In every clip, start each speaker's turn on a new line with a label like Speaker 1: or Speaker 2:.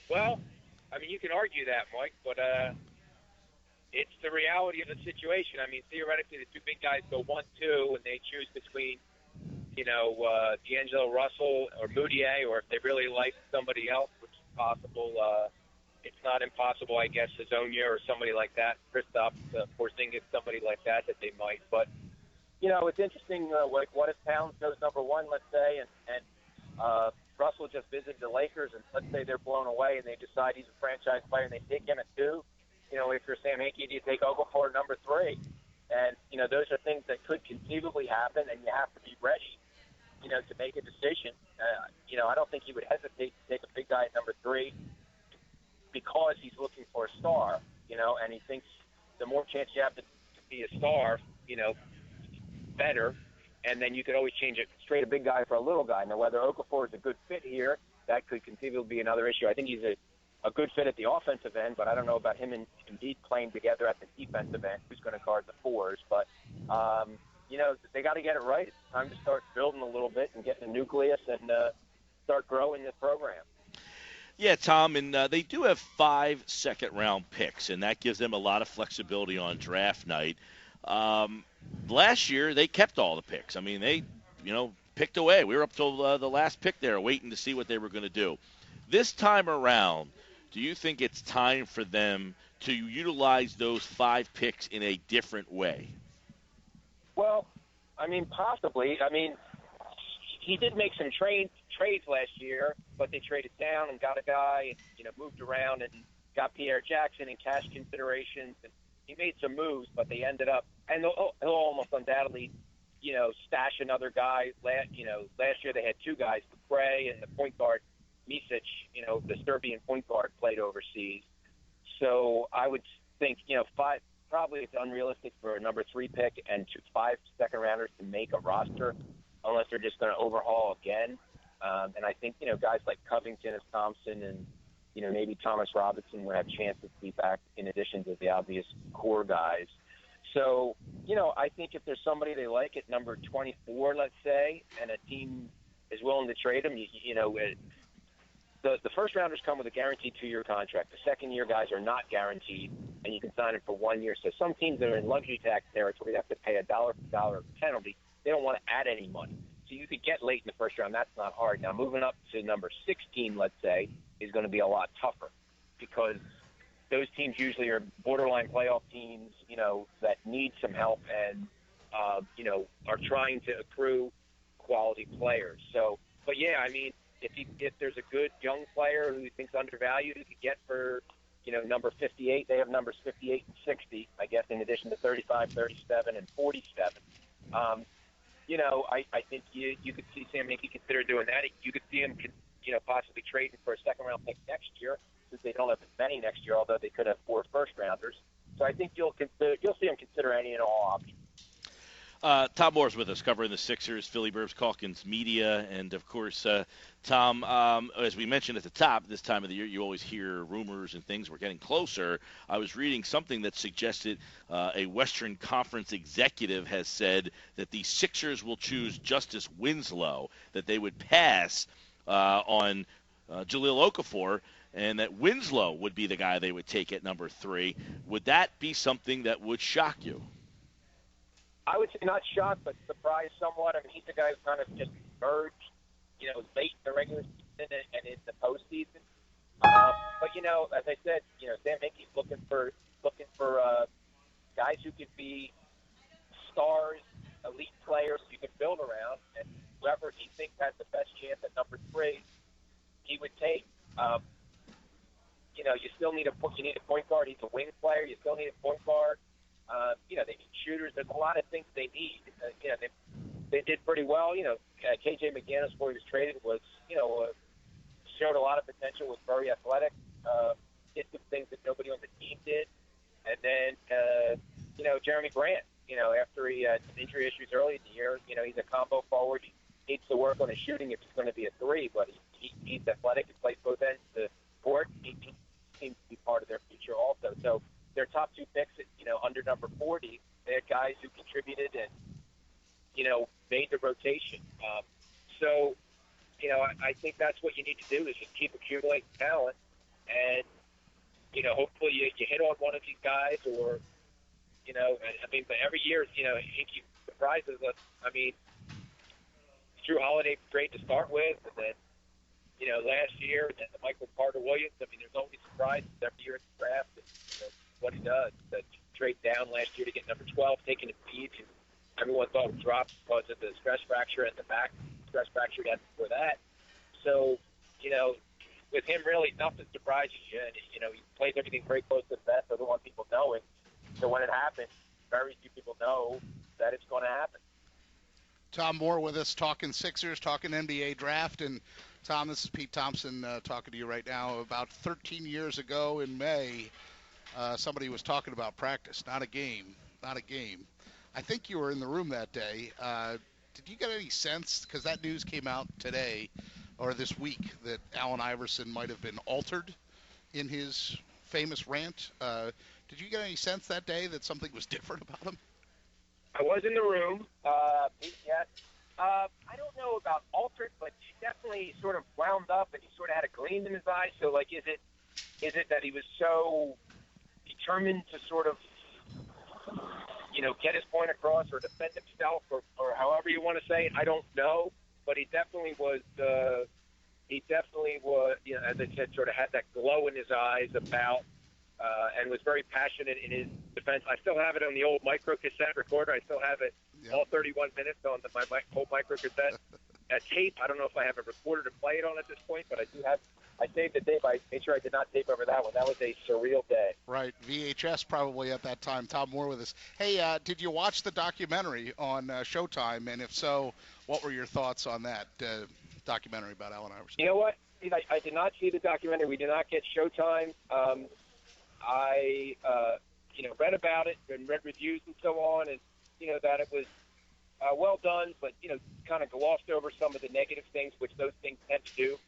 Speaker 1: Well, I mean, you can argue that, Mike, but it's the reality of the situation. I mean, theoretically, the two big guys go 1-2, and they choose between, D'Angelo Russell or Moutier, or if they really like somebody else, which is possible. It's not impossible, I guess, Hazonia or somebody like that, Kristaps Porzingis, somebody like that they might. But it's interesting. Like, what if Towns goes number one, let's say, and Russell just visited the Lakers, and let's say they're blown away, and they decide he's a franchise player, and they take him at 2. If you're Sam Hinkie, do you take Okafor at number 3? And those are things that could conceivably happen, and you have to be ready, to make a decision. I don't think he would hesitate to take a big guy at number 3 because he's looking for a star, and he thinks the more chance you have to be a star, better. And then you could always change it, trade a big guy for a little guy. Now, whether Okafor is a good fit here, that could conceivably be another issue. I think he's a good fit at the offensive end, but I don't know about him and Embiid playing together at the defensive end. Who's going to guard the 4s? But, they got to get it right. It's time to start building a little bit and getting a nucleus and start growing this program.
Speaker 2: Yeah, Tom, and they do have 5 second-round picks, and that gives them a lot of flexibility on draft night. Last year, they kept all the picks. I mean, they, picked away. We were up till the last pick there waiting to see what they were going to do. This time around, do you think it's time for them to utilize those 5 picks in a different way?
Speaker 1: Well, I mean, possibly. I mean, he did make some trades last year, but they traded down and got a guy and, moved around and got Pierre Jackson and cash considerations. And he made some moves, but they ended up – and he'll almost undoubtedly, stash another guy. Last year they had 2 guys, Dupre and the point guard, Misic, the Serbian point guard, played overseas. So I would think, 5 – probably it's unrealistic for a number 3 pick and 5 second-rounders to make a roster unless they're just going to overhaul again. And I think, guys like Covington and Thompson and, maybe Thomas Robinson would have chances to be back in addition to the obvious core guys. So, I think if there's somebody they like at number 24, let's say, and a team is willing to trade them, the first rounders come with a guaranteed 2-year contract. The second-year guys are not guaranteed, and you can sign them for 1 year. So some teams that are in luxury tax territory have to pay a dollar-for-dollar penalty. They don't want to add any money. So you could get late in the first round. That's not hard. Now, moving up to number 16, let's say, is going to be a lot tougher because those teams usually are borderline playoff teams, that need some help and, are trying to accrue quality players. So, but yeah, I mean, if there's a good young player who he thinks undervalued, he could get for, number 58. They have numbers 58 and 60, I guess, in addition to 35, 37, and 47. I think you could see Sam Hinkie consider doing that. You could see him, possibly trading for a second-round pick next year, since they don't have as many next year, although they could have 4 first-rounders. So I think you'll see him consider any and all options.
Speaker 2: Tom Moore's with us, covering the Sixers, Philly Burbs, Calkins Media, and, of course, Tom, as we mentioned at the top, this time of the year, you always hear rumors and things. We're getting closer. I was reading something that suggested a Western Conference executive has said that the Sixers will choose Justice Winslow, that they would pass on Jahlil Okafor, and that Winslow would be the guy they would take at number 3. Would that be something that would shock you?
Speaker 1: I would say not shocked, but surprised somewhat. I mean, he's a guy who kind of just emerged, late in the regular season and in the postseason. But as I said, Sam Hinkie's looking for guys who could be stars, elite players you can build around, and whoever he thinks has the best chance at number 3, he would take. You still need a point guard. He's a wing player. You still need a point guard. They need shooters. There's a lot of things they need. They did pretty well. KJ McGinnis, before he was traded, was, showed a lot of potential, was very athletic, did some things that nobody on the team did. And then, Jeremy Grant, after he had some injury issues early in the year, he's a combo forward. He needs to work on his shooting if it's going to be a 3, but he's athletic. He plays both ends of the court. He seems to be part of their future also. So their top 2 picks at, under number 40, they had guys who contributed and, made the rotation. I think that's what you need to do is just keep accumulating talent and hopefully you hit on one of these guys, or I mean, but every year, he surprises us. I mean, Drew Holiday was great to start with, and then last year, and the Michael Carter Williams. I mean, there's always surprises every year in the draft. And, what he does, the trade down last year to get number 12, taking a beat. Everyone thought would drop because of the stress fracture at the back, stress fracture he had before that. So, with him, really nothing surprises you. And, he plays everything very close to the vest. I don't want people knowing. So when it happens, very few people know that it's going to happen.
Speaker 3: Tom Moore with us, talking Sixers, talking NBA draft. And, Tom, this is Pete Thompson talking to you right now. About 13 years ago in May, somebody was talking about practice, not a game. I think you were in the room that day. Did you get any sense, because that news came out today or this week, that Allen Iverson might have been altered in his famous rant? Did you get any sense that day that something was different about him?
Speaker 1: I was in the room. Yes. I don't know about altered, but he definitely sort of wound up, and he sort of had a gleam in his eyes. So, like, is it that he was so determined to sort of, get his point across or defend himself, or however you want to say it? I don't know, but he definitely was. As I said, sort of had that glow in his eyes about. And was very passionate in his defense. I still have it on the old micro cassette recorder. I still have it all 31 minutes on my old micro cassette tape. I don't know if I have a recorder to play it on at this point, but I do have. I saved the tape. I made sure I did not tape over that one. That was a surreal day.
Speaker 3: Right, VHS probably at that time. Tom Moore with us. Hey, did you watch the documentary on Showtime? And if so, what were your thoughts on that documentary about Allen Iverson?
Speaker 1: You know what? I did not see the documentary. We did not get Showtime. I read about it and read reviews and so on, and that it was well done, but kind of glossed over some of the negative things, which those things tend to do.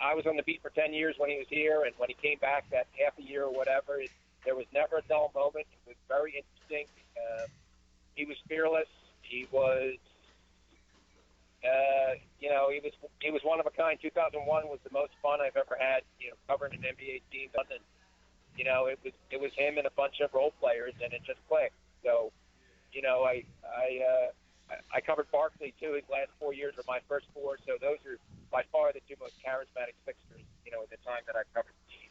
Speaker 1: I was on the beat for 10 years when he was here, and when he came back that half a year or whatever, there was never a dull moment. It was very interesting. He was fearless. He was. He was one of a kind. 2001 was the most fun I've ever had, covering an NBA team. And, it was him and a bunch of role players, and it just clicked. So, I covered Barkley too. His last 4 years were my first 4. So those are by far the two most charismatic Sixers, at the time that I covered the team.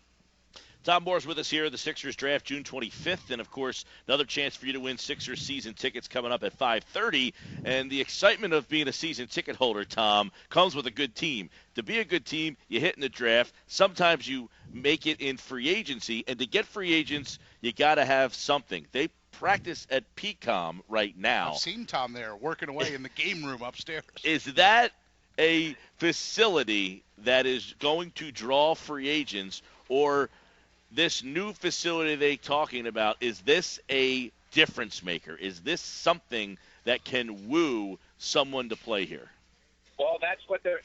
Speaker 2: Tom Moore's with us here. The Sixers draft June 25th, and of course, another chance for you to win Sixers season tickets coming up at 5:30. And the excitement of being a season ticket holder, Tom, comes with a good team. To be a good team, you hit in the draft. Sometimes you make it in free agency, and to get free agents, you got to have something. They practice at PCOM right now.
Speaker 3: I've seen Tom there working away in the game room upstairs.
Speaker 2: Is that a facility that is going to draw free agents, or this new facility they're talking about, is this a difference maker? Is this something that can woo someone to play here?
Speaker 1: Well, that's what they're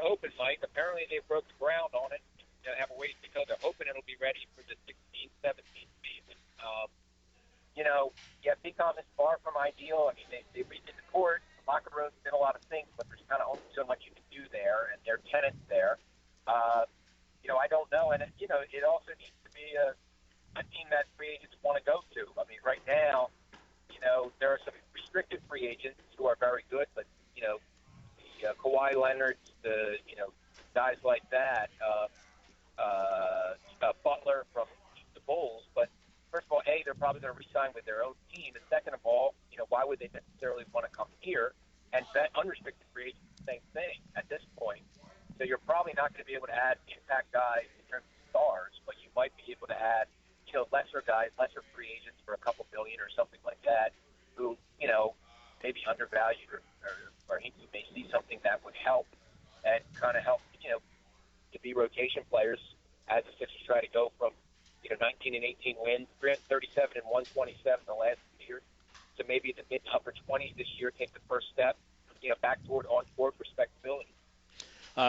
Speaker 1: hoping, Mike. Apparently they broke the ground on it. They have a ways to go. They're hoping it'll be ready for the 16-17 season. PCOM is far from ideal. I mean, they redid the court, the locker rooms, did a lot of things, but there's kind of only so much you can do there, and there are tenants there. I don't know, and it also needs to be a team that free agents want to go to. I mean, right now, there are some restricted free agents who are very good, but the Kawhi Leonard, the guys like that, Butler from the Bulls. But first of all, they're probably going to re-sign with their own team, and second of all, why would they necessarily want to come here? And unrestricted free agents, same thing at this point. So you're probably not going to be able to add impact guys in terms of stars, but you might be able to add, lesser guys, lesser free agents for a couple billion or something like that, who, maybe undervalued or you may see something that would help and kind of help, to be rotation players as the Sixers try to go from, 19 and 18 wins, 337 and 127 the last 2 years, to maybe the mid to upper 20s this year, take the first step, back toward on-court respectability.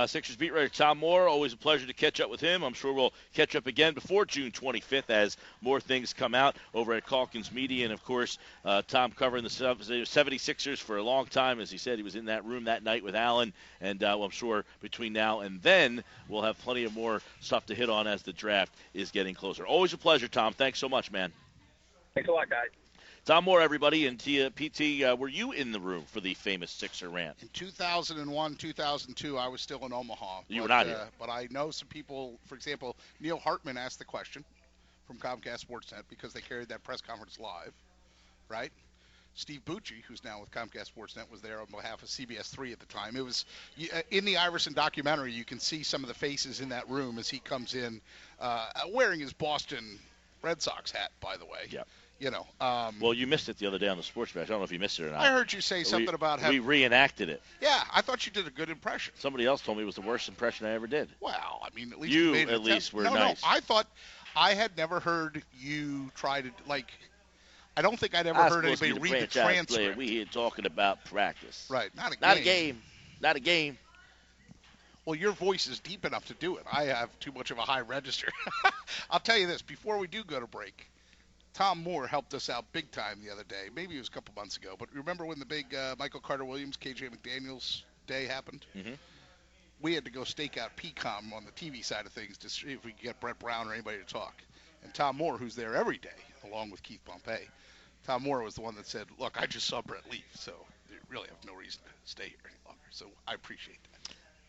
Speaker 2: Sixers beat writer Tom Moore. Always a pleasure to catch up with him. I'm sure we'll catch up again before June 25th as more things come out over at Calkins Media. And, of course, Tom covering the 76ers for a long time. As he said, he was in that room that night with Allen. And I'm sure between now and then we'll have plenty of more stuff to hit on as the draft is getting closer. Always a pleasure, Tom. Thanks so much, man.
Speaker 1: Thanks a lot, guys.
Speaker 2: Tom Moore, everybody, and PT, were you in the room for the famous Sixer rant?
Speaker 3: In 2001, 2002, I was still in Omaha.
Speaker 2: You were not here.
Speaker 3: But I know some people, for example, Neil Hartman asked the question from Comcast Sportsnet because they carried that press conference live, right? Steve Bucci, who's now with Comcast Sportsnet, was there on behalf of CBS 3 at the time. It was in the Iverson documentary, you can see some of the faces in that room as he comes in wearing his Boston Red Sox hat, by the way.
Speaker 2: Yep.
Speaker 3: You know.
Speaker 2: Well, you missed it the other day on the Sports Bash. I don't know if you missed it or not.
Speaker 3: I heard you say something about how
Speaker 2: we reenacted it.
Speaker 3: Yeah, I thought you did a good impression.
Speaker 2: Somebody else told me it was the worst impression I ever did.
Speaker 3: Well, I mean, at least
Speaker 2: you
Speaker 3: made
Speaker 2: at least were nice.
Speaker 3: No, I thought I had never heard you try to I don't think I'd ever heard anybody read the transcript.
Speaker 2: Player. We here talking about practice.
Speaker 3: Right, not
Speaker 2: a game. Not a game.
Speaker 3: Well, your voice is deep enough to do it. I have too much of a high register. I'll tell you this, before we do go to break, Tom Moore helped us out big time the other day. Maybe it was a couple months ago, but remember when the big Michael Carter-Williams, KJ McDaniels day happened?
Speaker 2: Mm-hmm.
Speaker 3: We had to go stake out PCOM on the TV side of things to see if we could get Brett Brown or anybody to talk. And Tom Moore, who's there every day, along with Keith Pompey, Tom Moore was the one that said, look, I just saw Brett leave, so you really have no reason to stay here any longer. So I appreciate that.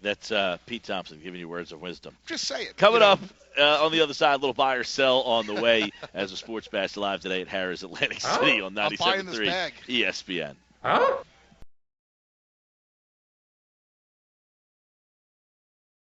Speaker 2: That's Pete Thompson giving you words of wisdom.
Speaker 3: Just say it.
Speaker 2: Coming up on the other side, a little buy or sell on the way as a Sports Bash live today at Harrah's Atlantic City on 97.3 ESPN.
Speaker 4: Huh?